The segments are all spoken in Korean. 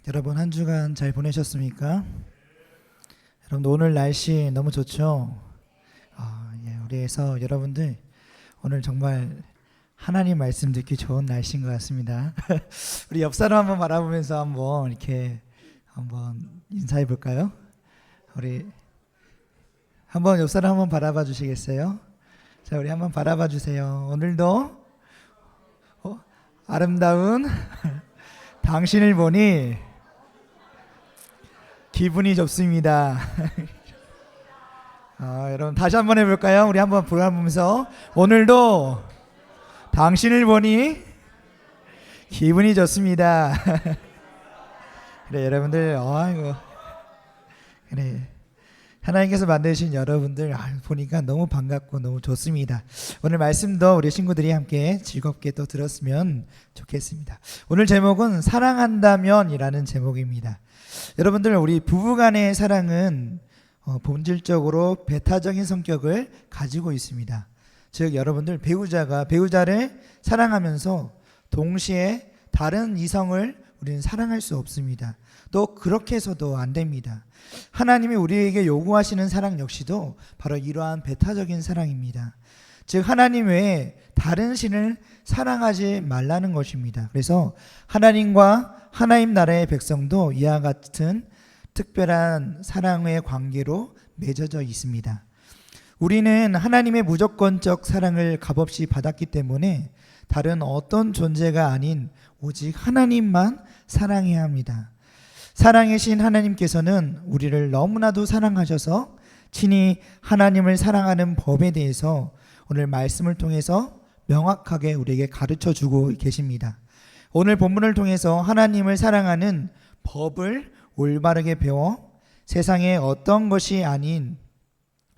여러분 한 주간 잘 보내셨습니까? 여러분 오늘 날씨 너무 좋죠? 우리에서 여러분들 오늘 정말 하나님 말씀 듣기 좋은 날씨인 것 같습니다. 우리 옆 사람 한번 바라보면서 한번 이렇게 한번 인사해 볼까요? 우리 한번 옆 사람 한번 바라봐 주시겠어요? 자, 우리 한번 바라봐 주세요. 오늘도 아름다운 당신을 보니 기분이 좋습니다. 여러분 다시 한번 해볼까요? 우리 한번 보면서 오늘도 당신을 보니 기분이 좋습니다. 그래 여러분들 그래 하나님께서 만드신 여러분들 보니까 너무 반갑고 너무 좋습니다. 오늘 말씀도 우리 친구들이 함께 즐겁게 또 들었으면 좋겠습니다. 오늘 제목은 사랑한다면이라는 제목입니다. 여러분들 우리 부부간의 사랑은 본질적으로 배타적인 성격을 가지고 있습니다. 즉 여러분들 배우자가 배우자를 사랑하면서 동시에 다른 이성을 우리는 사랑할 수 없습니다. 또 그렇게 해서도 안 됩니다. 하나님이 우리에게 요구하시는 사랑 역시도 바로 이러한 배타적인 사랑입니다. 즉 하나님 외에 다른 신을 사랑하지 말라는 것입니다. 그래서 하나님과 하나님 나라의 백성도 이와 같은 특별한 사랑의 관계로 맺어져 있습니다. 우리는 하나님의 무조건적 사랑을 값없이 받았기 때문에 다른 어떤 존재가 아닌 오직 하나님만 사랑해야 합니다. 사랑의 신 하나님께서는 우리를 너무나도 사랑하셔서 친히 하나님을 사랑하는 법에 대해서 오늘 말씀을 통해서 명확하게 우리에게 가르쳐 주고 계십니다. 오늘 본문을 통해서 하나님을 사랑하는 법을 올바르게 배워 세상에 어떤 것이 아닌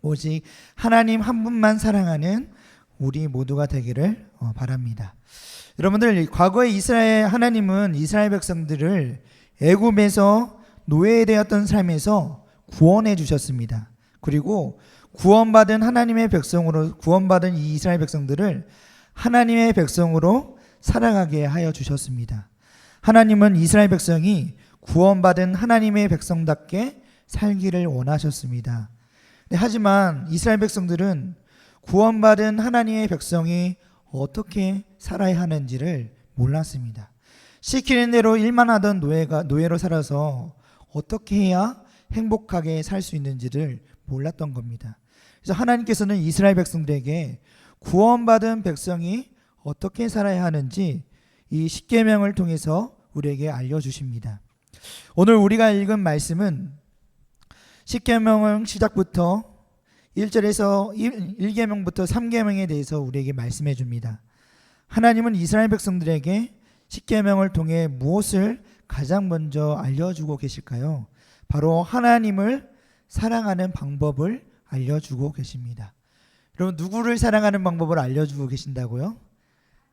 오직 하나님 한 분만 사랑하는 우리 모두가 되기를 바랍니다. 여러분들 과거에 하나님은 이스라엘 백성들을 애굽에서 노예되었던 삶에서 구원해 주셨습니다. 그리고 구원받은 하나님의 백성으로 구원받은 이 이스라엘 백성들을 하나님의 백성으로 살아가게 하여 주셨습니다. 하나님은 이스라엘 백성이 구원받은 하나님의 백성답게 살기를 원하셨습니다. 하지만 이스라엘 백성들은 구원받은 하나님의 백성이 어떻게 살아야 하는지를 몰랐습니다. 시키는 대로 일만 하던 노예로 살아서 어떻게 해야 행복하게 살 수 있는지를 몰랐던 겁니다. 그래서 하나님께서는 이스라엘 백성들에게 구원받은 백성이 어떻게 살아야 하는지 이 십계명을 통해서 우리에게 알려주십니다. 오늘 우리가 읽은 말씀은 십계명은 시작부터 1절에서 1계명부터 3계명에 대해서 우리에게 말씀해 줍니다. 하나님은 이스라엘 백성들에게 십계명을 통해 무엇을 가장 먼저 알려주고 계실까요? 바로 하나님을 사랑하는 방법을 알려주고 계십니다. 여러분 누구를 사랑하는 방법을 알려주고 계신다고요?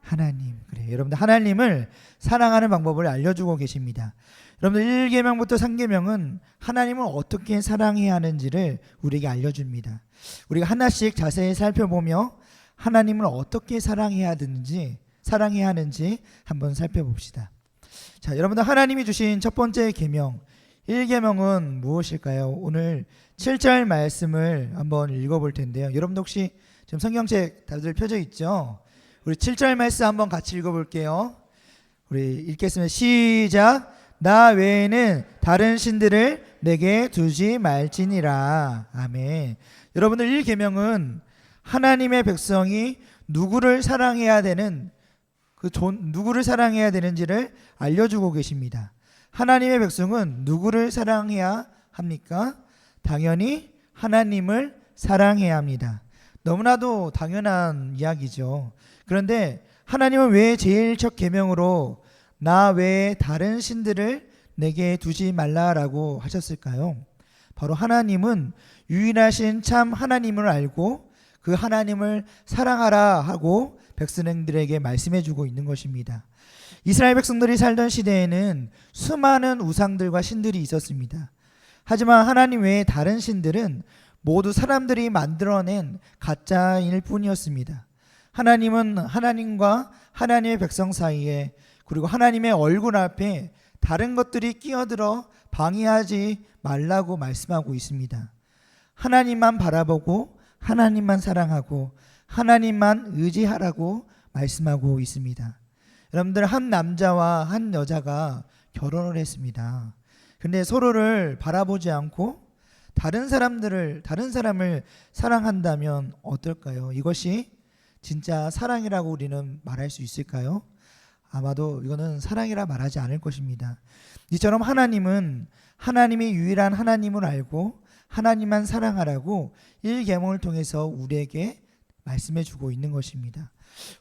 하나님. 그래 여러분들 하나님을 사랑하는 방법을 알려주고 계십니다. 여러분들 1계명부터 3계명은 하나님을 어떻게 사랑해야 하는지를 우리에게 알려줍니다. 우리가 하나씩 자세히 살펴보며 하나님을 어떻게 사랑해야 하는지 한번 살펴봅시다. 자, 여러분들 하나님이 주신 첫 번째 계명 1계명은 무엇일까요? 오늘 7절 말씀을 한번 읽어볼 텐데요. 여러분들 혹시 지금 성경책 다들 펴져 있죠? 우리 7절 말씀 한번 같이 읽어볼게요. 우리 읽겠습니다. 시작. 나 외에는 다른 신들을 내게 두지 말지니라. 아멘. 여러분들 1계명은 하나님의 백성이 누구를 사랑해야 되는지를 알려주고 계십니다. 하나님의 백성은 누구를 사랑해야 합니까? 당연히 하나님을 사랑해야 합니다. 너무나도 당연한 이야기죠. 그런데 하나님은 왜 제일 첫 계명으로 나 외에 다른 신들을 내게 두지 말라라고 하셨을까요? 바로 하나님은 유일하신 참 하나님을 알고 그 하나님을 사랑하라 하고 백성들에게 말씀해 주고 있는 것입니다. 이스라엘 백성들이 살던 시대에는 수많은 우상들과 신들이 있었습니다. 하지만 하나님 외에 다른 신들은 모두 사람들이 만들어낸 가짜일 뿐이었습니다. 하나님은 하나님과 하나님의 백성 사이에 그리고 하나님의 얼굴 앞에 다른 것들이 끼어들어 방해하지 말라고 말씀하고 있습니다. 하나님만 바라보고 하나님만 사랑하고 하나님만 의지하라고 말씀하고 있습니다. 여러분들, 한 남자와 한 여자가 결혼을 했습니다. 근데 서로를 바라보지 않고 다른 사람을 사랑한다면 어떨까요? 이것이 진짜 사랑이라고 우리는 말할 수 있을까요? 아마도 이거는 사랑이라 말하지 않을 것입니다. 이처럼 하나님은 하나님이 유일한 하나님을 알고 하나님만 사랑하라고 1계명을 통해서 우리에게 말씀해 주고 있는 것입니다.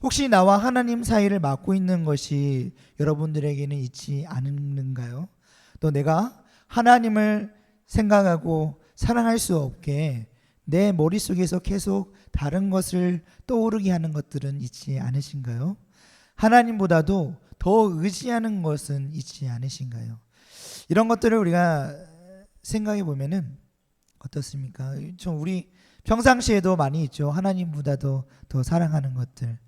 혹시 나와 하나님 사이를 막고 있는 것이 여러분들에게는 있지 않는가요? 또 내가 하나님을 생각하고 사랑할 수 없게 내 머릿속에서 계속 다른 것을 떠오르게 하는 것들은 있지 않으신가요? 하나님보다도 더 의지하는 것은 있지 않으신가요? 이런 것들을 우리가 생각해 보면은 어떻습니까? 좀 우리 평상시에도 많이 있죠. 하나님보다도 더 사랑하는 것들.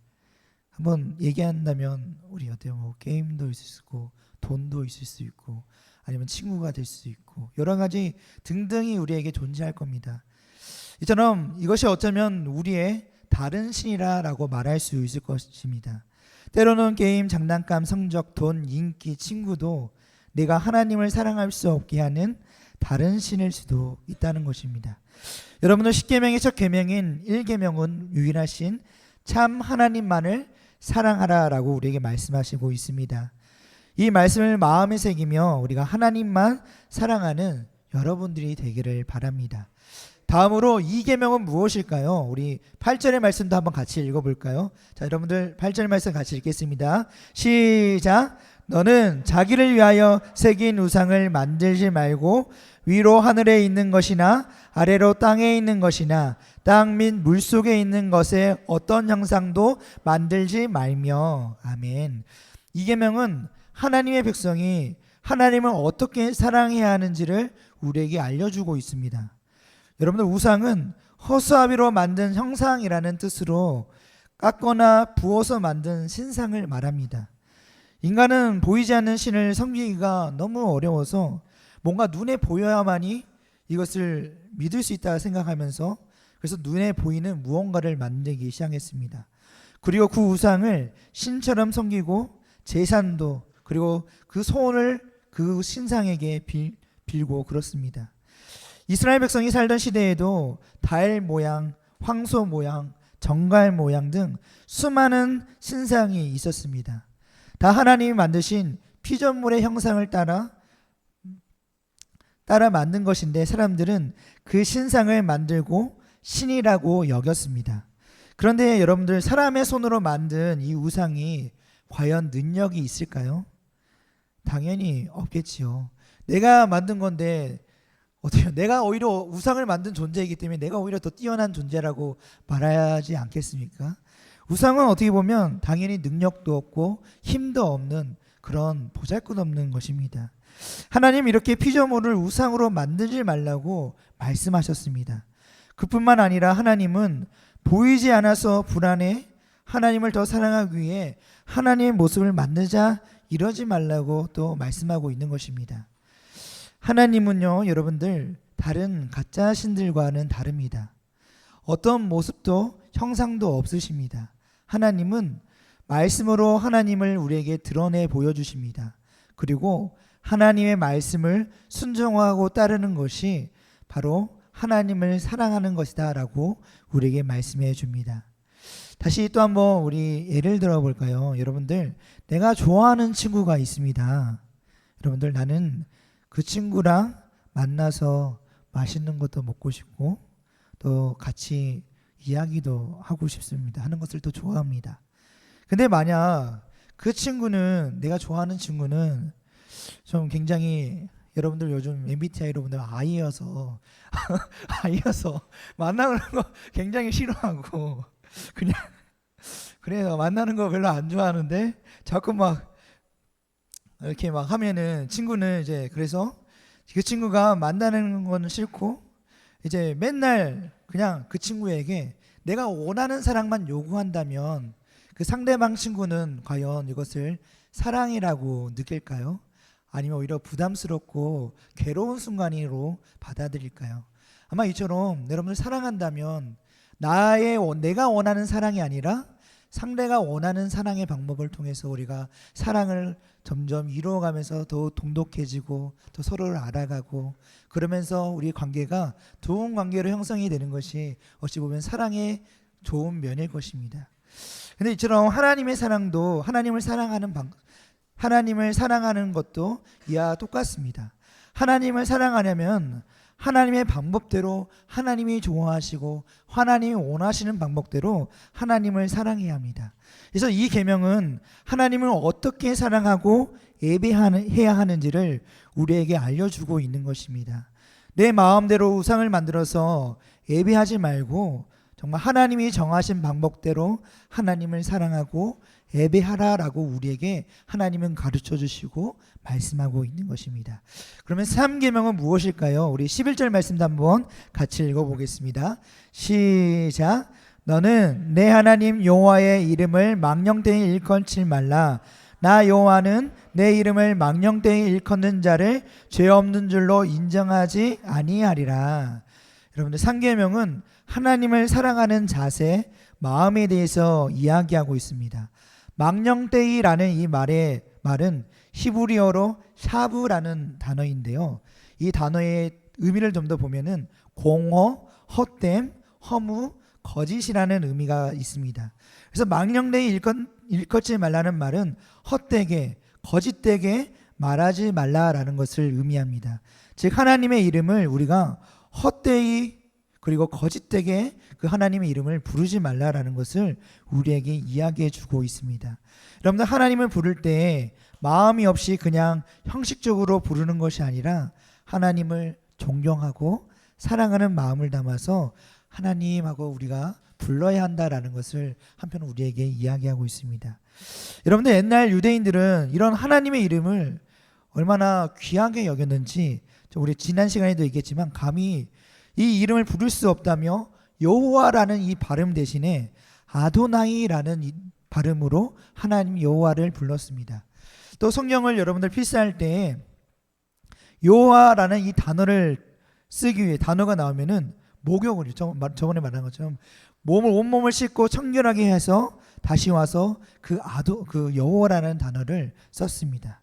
한번 얘기한다면 우리 어때요? 뭐 게임도 있을 수 있고 돈도 있을 수 있고 아니면 친구가 될 수 있고 여러 가지 등등이 우리에게 존재할 겁니다. 이처럼 이것이 어쩌면 우리의 다른 신이라고 말할 수 있을 것입니다. 때로는 게임, 장난감, 성적, 돈, 인기, 친구도 내가 하나님을 사랑할 수 없게 하는 다른 신일 수도 있다는 것입니다. 여러분들, 10계명의 첫 계명인 1계명은 유일하신 참 하나님만을 사랑하라라고 우리에게 말씀하시고 있습니다. 이 말씀을 마음에 새기며 우리가 하나님만 사랑하는 여러분들이 되기를 바랍니다. 다음으로 2계명은 무엇일까요? 우리 8절의 말씀도 한번 같이 읽어볼까요? 자, 여러분들 8절 말씀 같이 읽겠습니다. 시작! 너는 자기를 위하여 새긴 우상을 만들지 말고 위로 하늘에 있는 것이나 아래로 땅에 있는 것이나 땅 및 물속에 있는 것의 어떤 형상도 만들지 말며. 아멘. 이 계명은 하나님의 백성이 하나님을 어떻게 사랑해야 하는지를 우리에게 알려주고 있습니다. 여러분들, 우상은 허수아비로 만든 형상이라는 뜻으로 깎거나 부어서 만든 신상을 말합니다. 인간은 보이지 않는 신을 섬기기가 너무 어려워서 뭔가 눈에 보여야만이 이것을 믿을 수 있다 생각하면서 그래서 눈에 보이는 무언가를 만들기 시작했습니다. 그리고 그 우상을 신처럼 섬기고 제산도 그리고 그 소원을 그 신상에게 빌고 그렇습니다. 이스라엘 백성이 살던 시대에도 달 모양, 황소 모양, 정갈 모양 등 수많은 신상이 있었습니다. 다 하나님이 만드신 피조물의 형상을 따라 만든 것인데 사람들은 그 신상을 만들고 신이라고 여겼습니다. 그런데 여러분들, 사람의 손으로 만든 이 우상이 과연 능력이 있을까요? 당연히 없겠지요. 내가 만든 건데 어때요? 내가 오히려 우상을 만든 존재이기 때문에 내가 오히려 더 뛰어난 존재라고 말하지 않겠습니까? 우상은 어떻게 보면 당연히 능력도 없고 힘도 없는 그런 보잘것없는 것입니다. 하나님 이렇게 피조물을 우상으로 만들지 말라고 말씀하셨습니다. 그뿐만 아니라 하나님은 보이지 않아서 불안해 하나님을 더 사랑하기 위해 하나님의 모습을 만들자 이러지 말라고 또 말씀하고 있는 것입니다. 하나님은요, 여러분들, 다른 가짜 신들과는 다릅니다. 어떤 모습도 형상도 없으십니다. 하나님은 말씀으로 하나님을 우리에게 드러내 보여주십니다. 그리고 하나님의 말씀을 순종하고 따르는 것이 바로 하나님을 사랑하는 것이다 라고 우리에게 말씀해 줍니다. 다시 또 한번 우리 예를 들어 볼까요? 여러분들, 내가 좋아하는 친구가 있습니다. 여러분들, 나는 그 친구랑 만나서 맛있는 것도 먹고 싶고 또 같이 이야기도 하고 싶습니다. 하는 것을 또 좋아합니다. 근데 만약 그 친구는, 내가 좋아하는 친구는 좀 굉장히, 여러분들 요즘 MBTI로 보면 아이여서 만나는 거 굉장히 싫어하고 그냥 그래서 만나는 거 별로 안 좋아하는데 자꾸 막 이렇게 막 하면은 친구는 이제, 그래서 그 친구가 만나는 거는 싫고 이제 맨날 그냥 그 친구에게 내가 원하는 사랑만 요구한다면 그 상대방 친구는 과연 이것을 사랑이라고 느낄까요? 아니면 오히려 부담스럽고 괴로운 순간으로 받아들일까요? 아마 이처럼 여러분들 사랑한다면 내가 원하는 사랑이 아니라 상대가 원하는 사랑의 방법을 통해서 우리가 사랑을 점점 이루어가면서 더 돈독해지고 더 서로를 알아가고 그러면서 우리 관계가 좋은 관계로 형성이 되는 것이 어찌 보면 사랑의 좋은 면일 것입니다. 근데 이처럼 하나님의 사랑도 하나님을 사랑하는 것도 이와 똑같습니다. 하나님을 사랑하려면 하나님의 방법대로 하나님이 좋아하시고 하나님이 원하시는 방법대로 하나님을 사랑해야 합니다. 그래서 이 계명은 하나님을 어떻게 사랑하고 예배해야 하는지를 우리에게 알려주고 있는 것입니다. 내 마음대로 우상을 만들어서 예배하지 말고 정말 하나님이 정하신 방법대로 하나님을 사랑하고 예배하라라고 우리에게 하나님은 가르쳐 주시고 말씀하고 있는 것입니다. 그러면 3계명은 무엇일까요? 우리 11절 말씀도 한번 같이 읽어보겠습니다. 시작. 너는 내 하나님 여호와의 이름을 망령되이 일컫지 말라. 나 여호와는 내 이름을 망령되이 일컫는 자를 죄 없는 줄로 인정하지 아니하리라. 여러분들 3계명은 하나님을 사랑하는 자세, 마음에 대해서 이야기하고 있습니다. 망령되이라는 이 말은 히브리어로 샤브라는 단어인데요. 이 단어의 의미를 좀 더 보면은 공허, 헛됨, 허무, 거짓이라는 의미가 있습니다. 그래서 망령되이 일컫지 말라는 말은 헛되게, 거짓되게 말하지 말라라는 것을 의미합니다. 즉 하나님의 이름을 우리가 헛되이 그리고 거짓되게 그 하나님의 이름을 부르지 말라라는 것을 우리에게 이야기해 주고 있습니다. 여러분들 하나님을 부를 때 마음이 없이 그냥 형식적으로 부르는 것이 아니라 하나님을 존경하고 사랑하는 마음을 담아서 하나님하고 우리가 불러야 한다라는 것을 한편 우리에게 이야기하고 있습니다. 여러분들 옛날 유대인들은 이런 하나님의 이름을 얼마나 귀하게 여겼는지 우리 지난 시간에도 얘기했지만 감히 이 이름을 부를 수 없다며 여호와라는 이 발음 대신에 아도나이라는 이 발음으로 하나님 여호와를 불렀습니다. 또 성경을 여러분들 필사할 때 여호와라는 이 단어를 쓰기 위해 단어가 나오면은 목욕을 저번에 말한 것처럼 온몸을 씻고 청결하게 해서 다시 와서 그 여호와라는 단어를 썼습니다.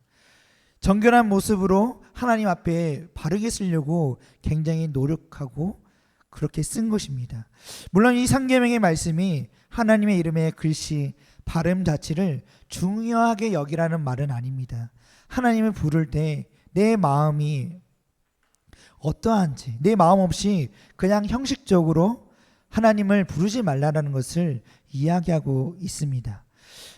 정결한 모습으로 하나님 앞에 바르게 쓰려고 굉장히 노력하고 그렇게 쓴 것입니다. 물론 이 3계명의 말씀이 하나님의 이름의 글씨, 발음 자체를 중요하게 여기라는 말은 아닙니다. 하나님을 부를 때 내 마음이 어떠한지, 내 마음 없이 그냥 형식적으로 하나님을 부르지 말라는 것을 이야기하고 있습니다.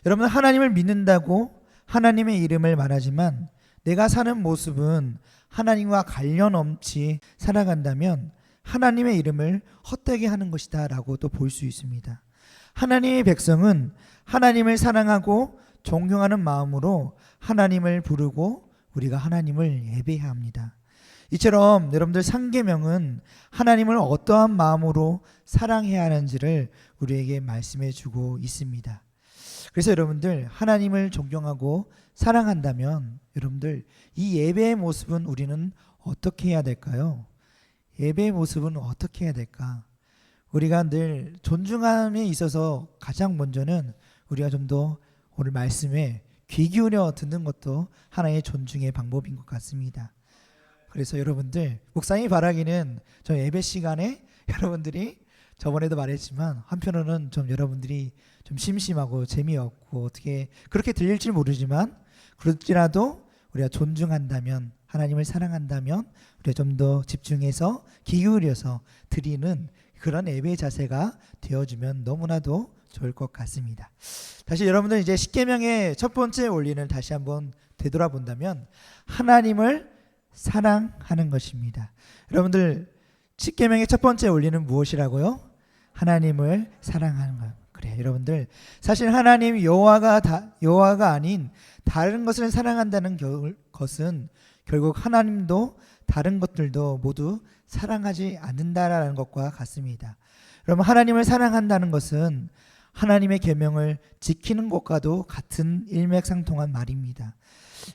여러분 하나님을 믿는다고 하나님의 이름을 말하지만 내가 사는 모습은 하나님과 관련 없이 살아간다면 하나님의 이름을 헛되게 하는 것이다 라고 또 볼 수 있습니다. 하나님의 백성은 하나님을 사랑하고 존경하는 마음으로 하나님을 부르고 우리가 하나님을 예배해야 합니다. 이처럼 여러분들 3계명은 하나님을 어떠한 마음으로 사랑해야 하는지를 우리에게 말씀해 주고 있습니다. 그래서 여러분들 하나님을 존경하고 사랑한다면 여러분들 이 예배의 모습은 우리는 어떻게 해야 될까요? 예배의 모습은 어떻게 해야 될까? 우리가 늘 존중함에 있어서 가장 먼저는 우리가 좀 더 오늘 말씀에 귀 기울여 듣는 것도 하나의 존중의 방법인 것 같습니다. 그래서 여러분들 목사님이 바라기는 저 예배 시간에 여러분들이 저번에도 말했지만 한편으로는 좀 여러분들이 좀 심심하고 재미없고 어떻게 그렇게 들릴지 모르지만 그렇지라도 우리가 존중한다면 하나님을 사랑한다면 우리가 좀 더 집중해서 귀 기울여서 드리는 그런 예배 자세가 되어주면 너무나도 좋을 것 같습니다. 다시 여러분들 이제 10계명의 첫 번째 원리는 다시 한번 되돌아본다면 하나님을 사랑하는 것입니다. 여러분들 10계명의 첫 번째 원리는 무엇이라고요? 하나님을 사랑하는 것. 그래 여러분들 사실 하나님 여호와가 아닌 다른 것을 사랑한다는 것은 결국 하나님도 다른 것들도 모두 사랑하지 않는다라는 것과 같습니다. 여러분 하나님을 사랑한다는 것은 하나님의 계명을 지키는 것과도 같은 일맥상통한 말입니다.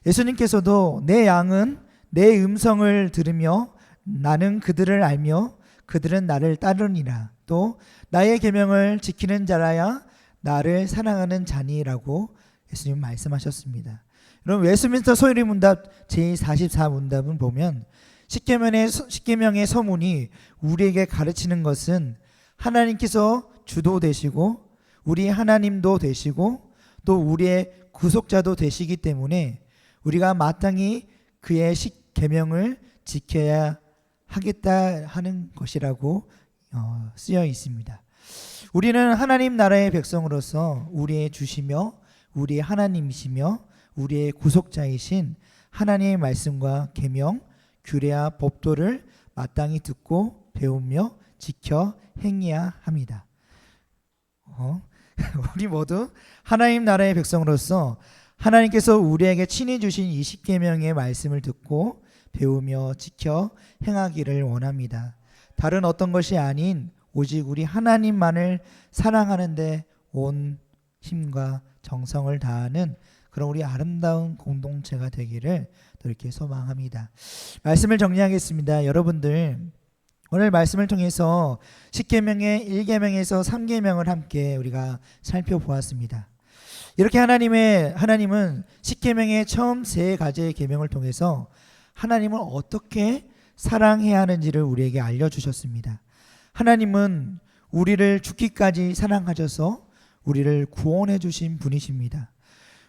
예수님께서도 내 양은 내 음성을 들으며 나는 그들을 알며 그들은 나를 따르니라. 또 나의 계명을 지키는 자라야 나를 사랑하는 자니라고 예수님 말씀하셨습니다. 여러분, 웨스트민스터 소유리 문답 제44 문답은 보면 십계명의 서문이 우리에게 가르치는 것은 하나님께서 주도 되시고 우리 하나님도 되시고 또 우리의 구속자도 되시기 때문에 우리가 마땅히 그의 계명을 지켜야 하겠다 하는 것이라고 쓰여 있습니다. 우리는 하나님 나라의 백성으로서 우리의 주시며 우리의 하나님이시며 우리의 구속자이신 하나님의 말씀과 계명, 규례와 법도를 마땅히 듣고 배우며 지켜 행해야 합니다. 우리 모두 하나님 나라의 백성으로서 하나님께서 우리에게 친히 주신 이 십계명의 말씀을 듣고 배우며 지켜 행하기를 원합니다. 다른 어떤 것이 아닌 오직 우리 하나님만을 사랑하는데 온 힘과 정성을 다하는 그런 우리 아름다운 공동체가 되기를 또 이렇게 소망합니다. 말씀을 정리하겠습니다. 여러분들, 오늘 말씀을 통해서 십계명의 1계명에서 3계명을 함께 우리가 살펴보았습니다. 이렇게 하나님은 십계명의 처음 세 가지의 계명을 통해서 하나님을 어떻게 사랑해야 하는지를 우리에게 알려주셨습니다. 하나님은 우리를 죽기까지 사랑하셔서 우리를 구원해 주신 분이십니다.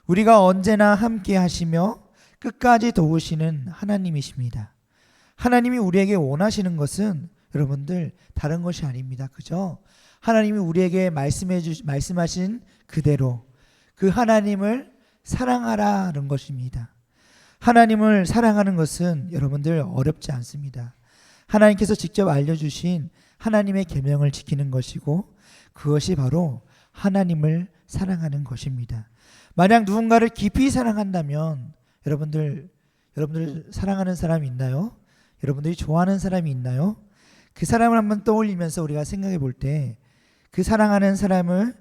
우리가 언제나 함께 하시며 끝까지 도우시는 하나님이십니다. 하나님이 우리에게 원하시는 것은 여러분들 다른 것이 아닙니다. 그죠? 하나님이 우리에게 말씀하신 그대로 그 하나님을 사랑하라는 것입니다. 하나님을 사랑하는 것은 여러분들 어렵지 않습니다. 하나님께서 직접 알려주신 하나님의 계명을 지키는 것이고 그것이 바로 하나님을 사랑하는 것입니다. 만약 누군가를 깊이 사랑한다면 여러분들 사랑하는 사람이 있나요? 여러분들이 좋아하는 사람이 있나요? 그 사람을 한번 떠올리면서 우리가 생각해 볼 때 그 사랑하는 사람을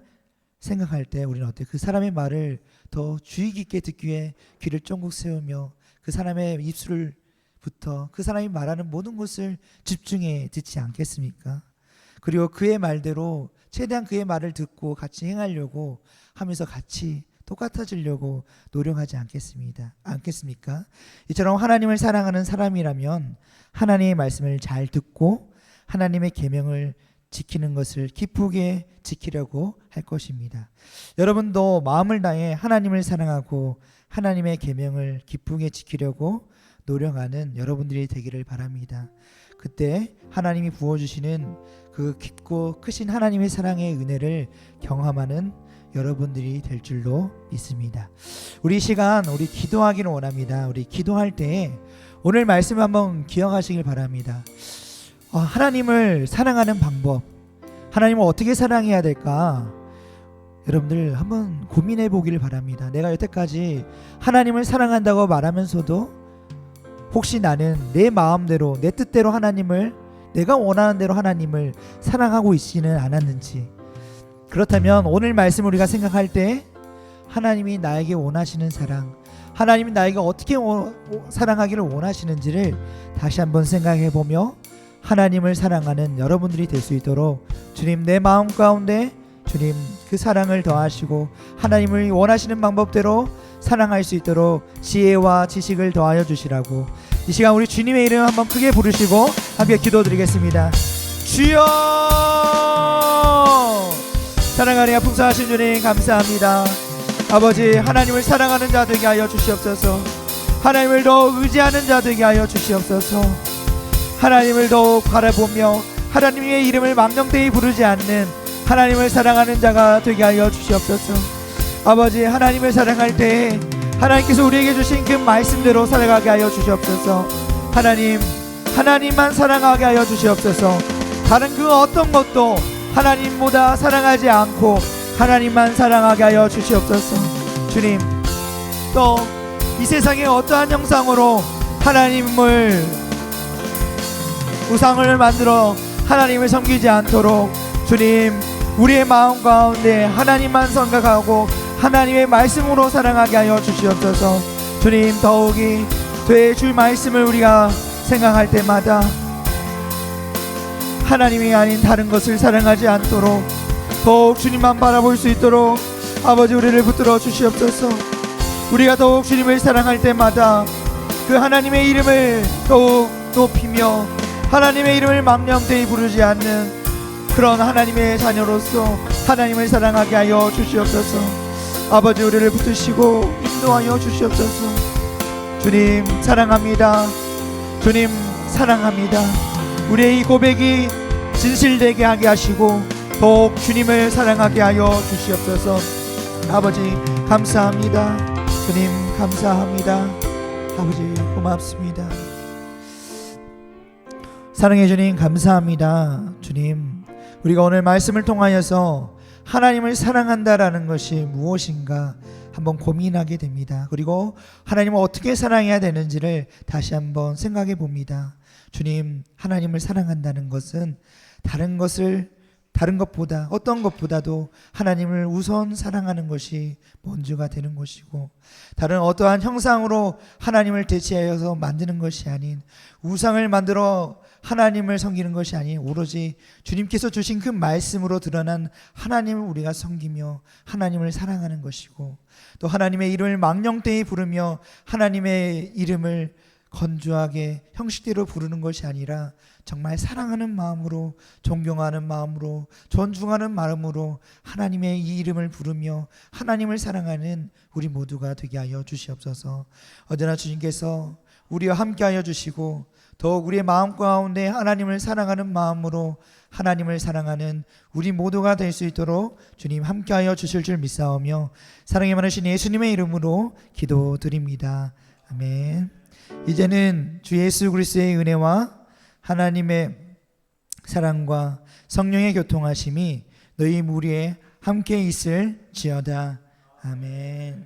생각할 때 우리는 어때요? 그 사람의 말을 더 주의 깊게 듣기 위해 귀를 쫑긋 세우며 그 사람의 입술부터 그 사람이 말하는 모든 것을 집중해 듣지 않겠습니까? 그리고 그의 말대로 최대한 그의 말을 듣고 같이 행하려고 하면서 같이 똑같아지려고 노력하지 않겠습니까? 이처럼 하나님을 사랑하는 사람이라면 하나님의 말씀을 잘 듣고 하나님의 계명을 지키는 것을 기쁘게 지키려고 할 것입니다. 여러분도 마음을 다해 하나님을 사랑하고 하나님의 계명을 기쁘게 지키려고 노력하는 여러분들이 되기를 바랍니다. 그때 하나님이 부어주시는 그 깊고 크신 하나님의 사랑의 은혜를 경험하는 여러분들이 될 줄로 믿습니다. 우리 시간 우리 기도하기를 원합니다. 우리 기도할 때 오늘 말씀 한번 기억하시길 바랍니다. 하나님을 사랑하는 방법, 하나님을 어떻게 사랑해야 될까? 여러분들 한번 고민해 보기를 바랍니다. 내가 여태까지 하나님을 사랑한다고 말하면서도 혹시 나는 내 마음대로 내 뜻대로 하나님을 내가 원하는 대로 하나님을 사랑하고 있지는 않았는지, 그렇다면 오늘 말씀 우리가 생각할 때 하나님이 나에게 원하시는 사랑, 하나님이 나에게 어떻게 사랑하기를 원하시는지를 다시 한번 생각해 보며 하나님을 사랑하는 여러분들이 될 수 있도록 주님 내 마음 가운데 주님 그 사랑을 더하시고 하나님을 원하시는 방법대로 사랑할 수 있도록 지혜와 지식을 더하여 주시라고 이 시간 우리 주님의 이름 한번 크게 부르시고 함께 기도드리겠습니다. 주여, 사랑하리라 풍성하신 주님 감사합니다. 아버지, 하나님을 사랑하는 자 되게 하여 주시옵소서. 하나님을 더욱 의지하는 자 되게 하여 주시옵소서. 하나님을 더욱 바라보며 하나님의 이름을 망령되이 부르지 않는 하나님을 사랑하는 자가 되게 하여 주시옵소서. 아버지, 하나님을 사랑할 때 하나님께서 우리에게 주신 그 말씀대로 살아가게 하여 주시옵소서. 하나님만 사랑하게 하여 주시옵소서. 다른 그 어떤 것도 하나님보다 사랑하지 않고 하나님만 사랑하게 하여 주시옵소서. 주님, 또 이 세상의 어떠한 형상으로 하나님을 우상을 만들어 하나님을 섬기지 않도록 주님, 우리의 마음 가운데 하나님만 생각하고 하나님의 말씀으로 사랑하게 하여 주시옵소서. 주님, 더욱이 주 말씀을 우리가 생각할 때마다 하나님이 아닌 다른 것을 사랑하지 않도록 더욱 주님만 바라볼 수 있도록 아버지 우리를 붙들어 주시옵소서. 우리가 더욱 주님을 사랑할 때마다 그 하나님의 이름을 더욱 높이며 하나님의 이름을 망령되이 부르지 않는 그런 하나님의 자녀로서 하나님을 사랑하게 하여 주시옵소서. 아버지 우리를 붙드시고 인도하여 주시옵소서. 주님 사랑합니다. 주님 사랑합니다. 우리의 이 고백이 진실되게 하게 하시고 더욱 주님을 사랑하게 하여 주시옵소서. 아버지 감사합니다. 주님 감사합니다. 아버지 고맙습니다. 사랑해 주님 감사합니다. 주님, 우리가 오늘 말씀을 통하여서 하나님을 사랑한다라는 것이 무엇인가 한번 고민하게 됩니다. 그리고 하나님을 어떻게 사랑해야 되는지를 다시 한번 생각해 봅니다. 주님, 하나님을 사랑한다는 것은 다른 것보다 어떤 것보다도 하나님을 우선 사랑하는 것이 먼저가 되는 것이고, 다른 어떠한 형상으로 하나님을 대체하여서 만드는 것이 아닌, 우상을 만들어 하나님을 섬기는 것이 아닌 오로지 주님께서 주신 그 말씀으로 드러난 하나님을 우리가 섬기며 하나님을 사랑하는 것이고, 또 하나님의 이름을 망령되이 부르며 하나님의 이름을 건조하게 형식대로 부르는 것이 아니라 정말 사랑하는 마음으로, 존경하는 마음으로, 존중하는 마음으로 하나님의 이 이름을 부르며 하나님을 사랑하는 우리 모두가 되게 하여 주시옵소서. 언제나 주님께서 우리와 함께 하여 주시고 더욱 우리의 마음 가운데 하나님을 사랑하는 마음으로 하나님을 사랑하는 우리 모두가 될 수 있도록 주님 함께 하여 주실 줄 믿사오며 사랑이 많으신 예수님의 이름으로 기도드립니다. 아멘. 이제는 주 예수 그리스도의 은혜와 하나님의 사랑과 성령의 교통하심이 너희 무리에 함께 있을지어다. 아멘.